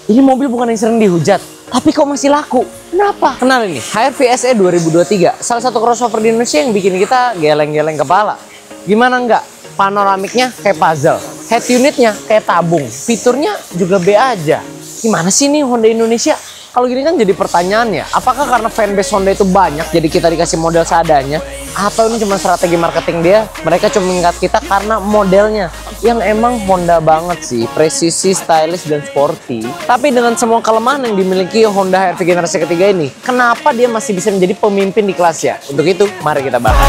Ini mobil bukan yang sering dihujat, tapi kok masih laku? Kenapa? Kenal ini, HR-V SE 2023, salah satu crossover di Indonesia yang bikin kita geleng-geleng kepala. Gimana enggak? Panoramiknya kayak puzzle, head unitnya kayak tabung, fiturnya juga B aja. Gimana sih nih Honda Indonesia? Kalau gini kan jadi pertanyaan ya, apakah karena fanbase Honda itu banyak jadi kita dikasih model seadanya? Atau ini cuma strategi marketing dia? Mereka cuma mengingat kita karena modelnya yang emang Honda banget sih, presisi, stylish, dan sporty. Tapi dengan semua kelemahan yang dimiliki Honda HR-V generasi ketiga ini, kenapa dia masih bisa menjadi pemimpin di kelasnya? Untuk itu, mari kita bahas.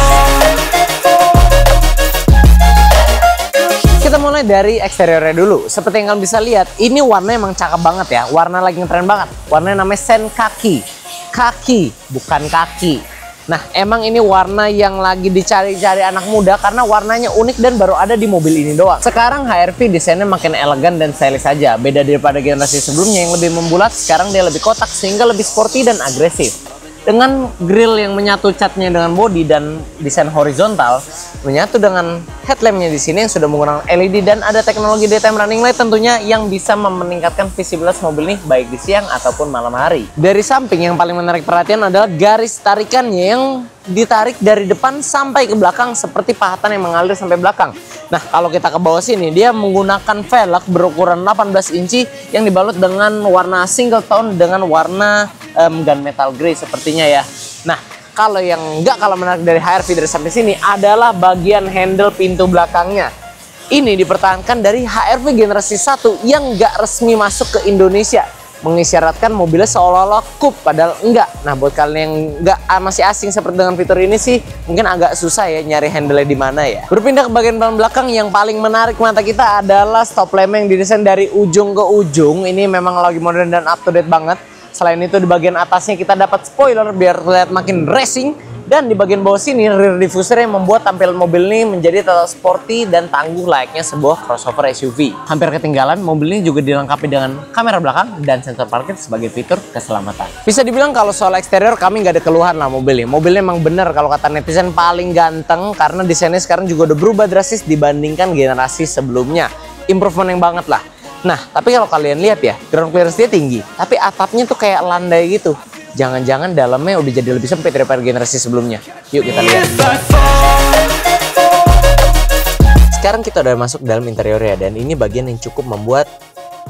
Kita mulai dari eksteriornya dulu. Seperti yang kalian bisa lihat, ini warnanya emang cakep banget ya. Warna lagi ngetren banget. Warnanya namanya Senkaki. Kaki, bukan kaki. Nah, emang ini warna yang lagi dicari-cari anak muda karena warnanya unik dan baru ada di mobil ini doang. Sekarang HR-V desainnya makin elegan dan stylish saja. Beda daripada generasi sebelumnya yang lebih membulat, sekarang dia lebih kotak sehingga lebih sporty dan agresif. Dengan grill yang menyatu catnya dengan bodi dan desain horizontal, menyatu dengan headlampnya di sini yang sudah menggunakan LED dan ada teknologi daytime running light tentunya yang bisa meningkatkan visibilitas mobil ini baik di siang ataupun malam hari. Dari samping yang paling menarik perhatian adalah garis tarikannya yang ditarik dari depan sampai ke belakang seperti pahatan yang mengalir sampai belakang. Nah, kalau kita ke bawah sini, dia menggunakan velg berukuran 18 inci yang dibalut dengan warna single tone dengan warna gunmetal grey sepertinya ya. Nah, kalau yang nggak kalah menarik dari HR-V dari sampai sini adalah bagian handle pintu belakangnya. Ini dipertahankan dari HR-V generasi 1 yang nggak resmi masuk ke Indonesia, mengisyaratkan mobilnya seolah-olah coupe padahal enggak. Nah, buat kalian yang nggak masih asing seperti dengan fitur ini sih, mungkin agak susah ya nyari handle-nya di mana ya. Berpindah ke bagian belakang, yang paling menarik mata kita adalah stop lamp yang didesain dari ujung ke ujung. Ini memang lagi modern dan up to date banget. Selain itu di bagian atasnya kita dapat spoiler biar terlihat makin racing. Dan di bagian bawah sini rear diffuser yang membuat tampilan mobil ini menjadi tetap sporty dan tangguh layaknya sebuah crossover SUV. Hampir ketinggalan, mobil ini juga dilengkapi dengan kamera belakang dan sensor parkir sebagai fitur keselamatan. Bisa dibilang kalau soal eksterior kami nggak ada keluhan lah mobil ini. Mobilnya emang bener kalau kata netizen paling ganteng karena desainnya sekarang juga udah berubah drastis dibandingkan generasi sebelumnya. Improvement yang banget lah. Nah, tapi kalau kalian lihat ya, ground clearance dia tinggi, tapi atapnya tuh kayak landai gitu. Jangan-jangan dalamnya udah jadi lebih sempit daripada generasi sebelumnya. Yuk kita lihat. Sekarang kita udah masuk dalam interiornya dan ini bagian yang cukup membuat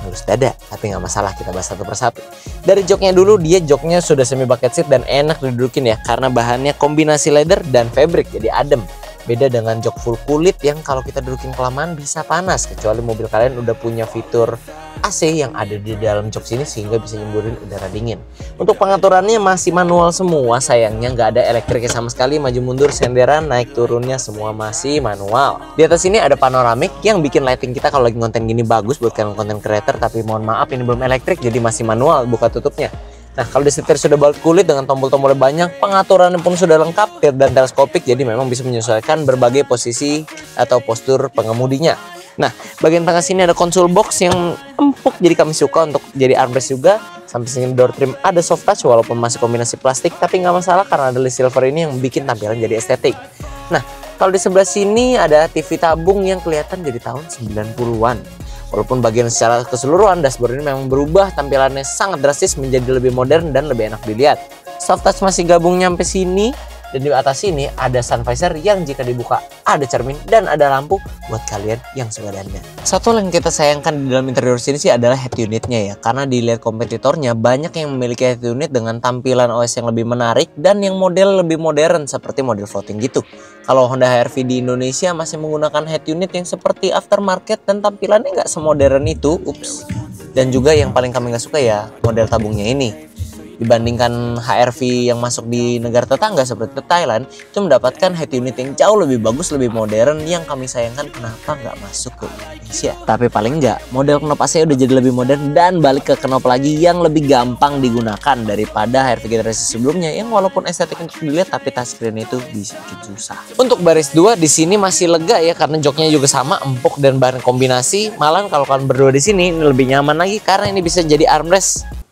halus dada, tapi nggak masalah, kita bahas satu persatu. Dari joknya dulu, dia joknya sudah semi bucket seat dan enak didudukin ya, karena bahannya kombinasi leather dan fabric, jadi adem. Beda dengan jok full kulit yang kalau kita dudukin kelamaan bisa panas, kecuali mobil kalian udah punya fitur AC yang ada di dalam jok sini sehingga bisa nyemburin udara dingin. Untuk pengaturannya masih manual semua, sayangnya nggak ada elektriknya sama sekali, maju mundur, senderan, naik turunnya semua masih manual. Di atas sini ada panoramik yang bikin lighting kita kalau lagi konten gini bagus buat kalian konten creator, tapi mohon maaf ini belum elektrik jadi masih manual buka tutupnya. Nah, kalau di setir sudah baut kulit dengan tombol-tombolnya banyak, pengaturannya pun sudah lengkap, tir dan teleskopik, jadi memang bisa menyesuaikan berbagai posisi atau postur pengemudinya. Nah, bagian tengah sini ada console box yang empuk, jadi kami suka untuk jadi armrest juga. Sampai sini door trim ada soft touch walaupun masih kombinasi plastik, tapi nggak masalah karena ada list silver ini yang bikin tampilan jadi estetik. Nah, kalau di sebelah sini ada TV tabung yang kelihatan dari tahun 90-an. Walaupun bagian secara keseluruhan dashboard ini memang berubah, tampilannya sangat drastis menjadi lebih modern dan lebih enak dilihat. Soft touch masih gabung nyampe sini. Dan di atas sini ada sun visor yang jika dibuka ada cermin dan ada lampu buat kalian yang suka dandan. Satu yang kita sayangkan di dalam interior sini sih adalah head unitnya ya. Karena dilihat kompetitornya banyak yang memiliki head unit dengan tampilan OS yang lebih menarik dan yang model lebih modern seperti model floating gitu. Kalau Honda HR-V di Indonesia masih menggunakan head unit yang seperti aftermarket dan tampilannya nggak semodern itu. Ups. Dan juga yang paling kami nggak suka ya model tabungnya ini. Dibandingkan HR-V yang masuk di negara tetangga seperti Thailand, itu mendapatkan head unit yang jauh lebih bagus, lebih modern, yang kami sayangkan kenapa nggak masuk ke Indonesia. Tapi paling nggak, model knop AC udah jadi lebih modern dan balik ke knop lagi yang lebih gampang digunakan daripada HR-V generasi sebelumnya yang walaupun estetik untuk dilihat tapi touchscreen itu sedikit susah. Untuk baris 2 di sini masih lega ya karena joknya juga sama, empuk dan bahan kombinasi. Malah kalau kalian berdua di sini ini lebih nyaman lagi karena ini bisa jadi armrest.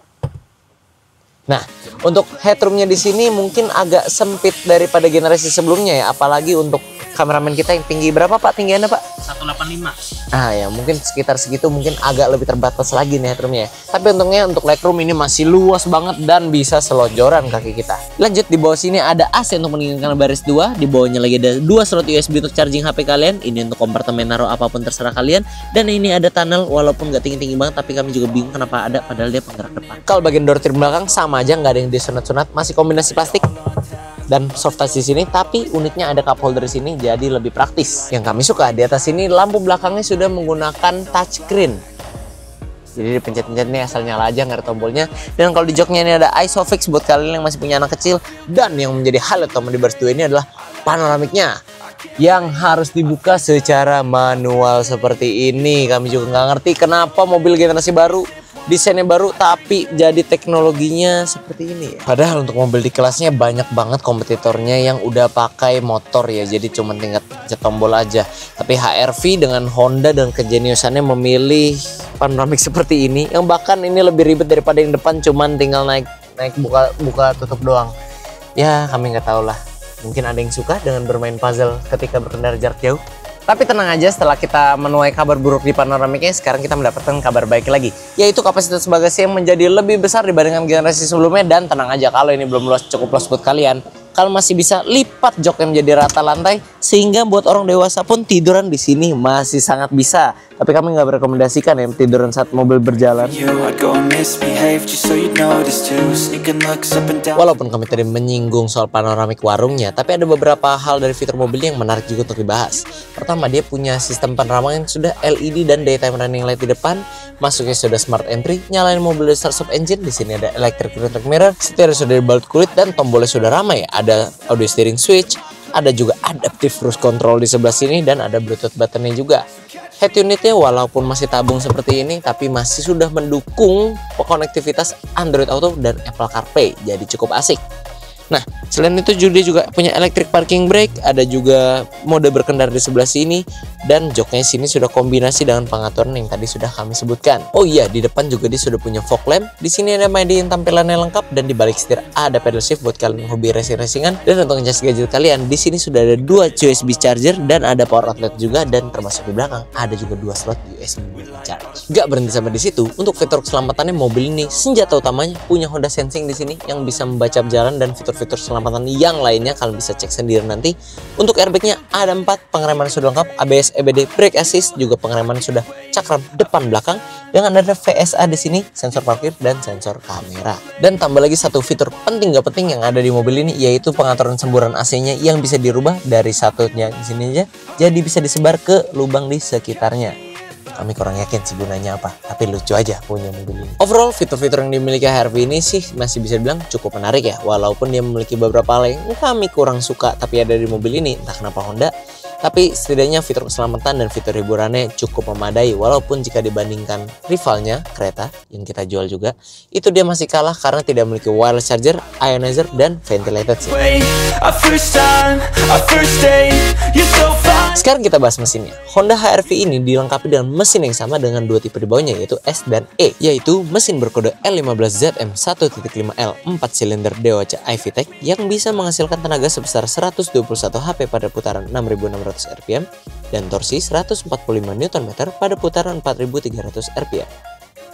Nah, untuk headroomnya di sini mungkin agak sempit daripada generasi sebelumnya ya, apalagi untuk kameramen kita yang tinggi berapa Pak? Tinggi Anda Pak? 185. Ah ya, mungkin sekitar segitu, mungkin agak lebih terbatas lagi nih headroomnya. Tapi untungnya untuk legroom ini masih luas banget dan bisa selonjoran kaki kita. Lanjut, di bawah sini ada AC untuk meninggikan baris 2. Di bawahnya lagi ada 2 slot USB untuk charging HP kalian. Ini untuk kompartemen naruh apapun terserah kalian. Dan ini ada tunnel, walaupun nggak tinggi-tinggi banget, tapi kami juga bingung kenapa ada, padahal dia penggerak depan. Kalau bagian door trim belakang sama aja, nggak ada yang disunat-sunat, masih kombinasi plastik dan soft touch di sini, tapi unitnya ada cup holder di sini jadi lebih praktis. Yang kami suka di atas ini lampu belakangnya sudah menggunakan touchscreen. Jadi dipencet-pencet nih asal nyala aja, nggak ada tombolnya. Dan kalau di joknya ini ada ISOFIX buat kalian yang masih punya anak kecil. Dan yang menjadi highlight utama di baris 2 ini adalah panoramiknya yang harus dibuka secara manual seperti ini. Kami juga nggak ngerti kenapa mobil generasi baru, desainnya baru, tapi jadi teknologinya seperti ini ya. Padahal untuk mobil di kelasnya banyak banget kompetitornya yang udah pakai motor ya, jadi cuma tinggal pencet tombol aja. Tapi HR-V dengan Honda dan kejeniusannya memilih panoramik seperti ini, yang bahkan ini lebih ribet daripada yang depan, cuman tinggal naik buka tutup doang. Ya kami nggak tahu lah, mungkin ada yang suka dengan bermain puzzle ketika berkendara jarak jauh. Tapi tenang aja, setelah kita menuai kabar buruk di panoramiknya, sekarang kita mendapatkan kabar baik lagi, yaitu kapasitas bagasi yang menjadi lebih besar dibandingkan generasi sebelumnya. Dan tenang aja, kalau ini belum cukup luas buat kalian masih bisa lipat joknya menjadi rata lantai, sehingga buat orang dewasa pun tiduran di sini masih sangat bisa. Tapi kami nggak merekomendasikan ya tiduran saat mobil berjalan. Walaupun kami tadi menyinggung soal panoramik warungnya, tapi ada beberapa hal dari fitur mobil yang menarik juga untuk dibahas. Pertama, dia punya sistem penerangan yang sudah LED dan daytime running light di depan. Masuknya sudah smart entry, nyalain mobil dari start stop engine. Di sini ada electric rear mirror, setir sudah dibalut kulit dan tombolnya sudah ramai. Ada audio steering switch, ada juga adaptive cruise control di sebelah sini, dan ada bluetooth buttonnya juga. Head unitnya walaupun masih tabung seperti ini, tapi masih sudah mendukung konektivitas Android Auto dan Apple CarPlay, jadi cukup asik. Nah, selain itu dia juga punya electric parking brake, ada juga mode berkendara di sebelah sini, dan joknya sini sudah kombinasi dengan pengaturan yang tadi sudah kami sebutkan. Oh iya, di depan juga dia sudah punya fog lamp. Di sini ada median tampilannya lengkap, dan di balik setir ada pedal shift buat kalian hobi racing-racingan. Dan untuk ngecas gadget kalian, di sini sudah ada 2 USB charger dan ada power outlet juga, dan termasuk di belakang ada juga 2 slot USB charge. Gak berhenti sampai di situ, untuk fitur keselamatannya mobil ini senjata utamanya punya Honda Sensing di sini yang bisa membaca jalan, dan fitur keselamatan yang lainnya kalian bisa cek sendiri nanti. Untuk airbagnya ada 4, pengereman sudah lengkap, ABS, EBD, brake assist, juga pengereman sudah cakram depan belakang, dengan ada VSA di sini, sensor parkir dan sensor kamera. Dan tambah lagi satu fitur penting gak penting yang ada di mobil ini, yaitu pengaturan semburan AC-nya yang bisa dirubah dari satunya di sini aja, jadi bisa disebar ke lubang di sekitarnya. Kami kurang yakin sih gunanya apa, tapi lucu aja punya mobil ini. Overall, fitur-fitur yang dimiliki HR-V ini sih masih bisa dibilang cukup menarik ya, walaupun dia memiliki beberapa hal yang kami kurang suka tapi ada di mobil ini, entah kenapa Honda. Tapi setidaknya fitur keselamatan dan fitur hiburannya cukup memadai, walaupun jika dibandingkan rivalnya, Creta, yang kita jual juga, itu dia masih kalah karena tidak memiliki wireless charger, ionizer, dan ventilated sih. Sekarang kita bahas mesinnya. Honda HR-V ini dilengkapi dengan mesin yang sama dengan 2 tipe di bawahnya, yaitu S dan E, yaitu mesin berkode L15ZM 1.5L 4 silinder Deocha iVTEC yang bisa menghasilkan tenaga sebesar 121 HP pada putaran 6.600 RPM dan torsi 145 Nm pada putaran 4.300 RPM.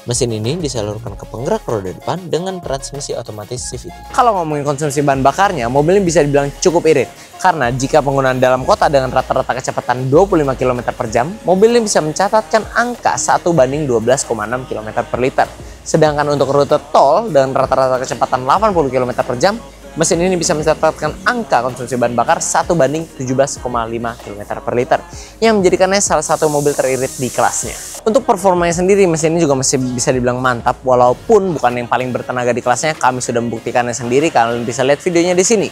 Mesin ini disalurkan ke penggerak roda depan dengan transmisi otomatis CVT. Kalau ngomongin konsumsi bahan bakarnya, mobil ini bisa dibilang cukup irit. Karena jika penggunaan dalam kota dengan rata-rata kecepatan 25 km per jam, mobil ini bisa mencatatkan angka 1:12,6 km per liter. Sedangkan untuk rute tol dengan rata-rata kecepatan 80 km per jam, mesin ini bisa mencatatkan angka konsumsi bahan bakar 1:17,5 km per liter, yang menjadikannya salah satu mobil teririt di kelasnya. Untuk performanya sendiri, mesin ini juga masih bisa dibilang mantap, walaupun bukan yang paling bertenaga di kelasnya. Kami sudah membuktikannya sendiri, kalian bisa lihat videonya di sini.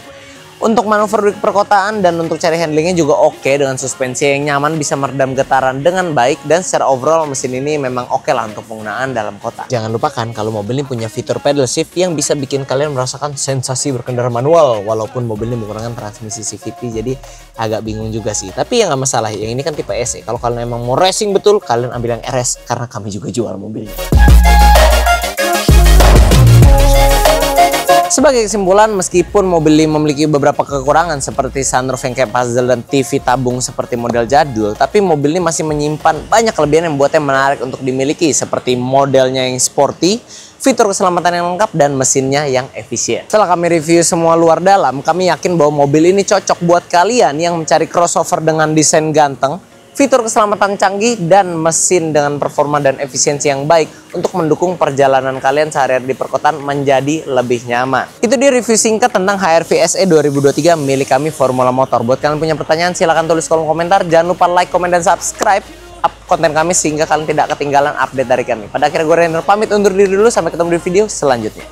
Untuk manuver di perkotaan dan untuk cari handlingnya juga oke, dengan suspensi yang nyaman, bisa meredam getaran dengan baik, dan secara overall mesin ini memang oke lah untuk penggunaan dalam kota. Jangan lupakan kalau mobil ini punya fitur pedal shift yang bisa bikin kalian merasakan sensasi berkendara manual, walaupun mobil ini menggunakan transmisi CVT, jadi agak bingung juga sih. Tapi ya nggak masalah, yang ini kan tipe SE. Kalau kalian emang mau racing betul, kalian ambil yang RS, karena kami juga jual mobil ini. Sebagai kesimpulan, meskipun mobil ini memiliki beberapa kekurangan seperti sunroof yang kayak puzzle dan TV tabung seperti model jadul, tapi mobil ini masih menyimpan banyak kelebihan yang membuatnya menarik untuk dimiliki, seperti modelnya yang sporty, fitur keselamatan yang lengkap, dan mesinnya yang efisien. Setelah kami review semua luar dalam, kami yakin bahwa mobil ini cocok buat kalian yang mencari crossover dengan desain ganteng, fitur keselamatan canggih, dan mesin dengan performa dan efisiensi yang baik untuk mendukung perjalanan kalian sehari-hari di perkotaan menjadi lebih nyaman. Itu dia review singkat tentang HR-V SE 2023 milik kami Formula Motor. Buat kalian punya pertanyaan, silahkan tulis kolom komentar. Jangan lupa like, komen, dan subscribe konten kami sehingga kalian tidak ketinggalan update dari kami. Pada akhirnya gue Rainer pamit undur diri dulu. Sampai ketemu di video selanjutnya.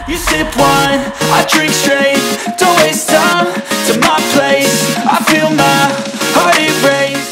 You sip wine, I drink straight. Don't waste time to my place. I feel my heart erase.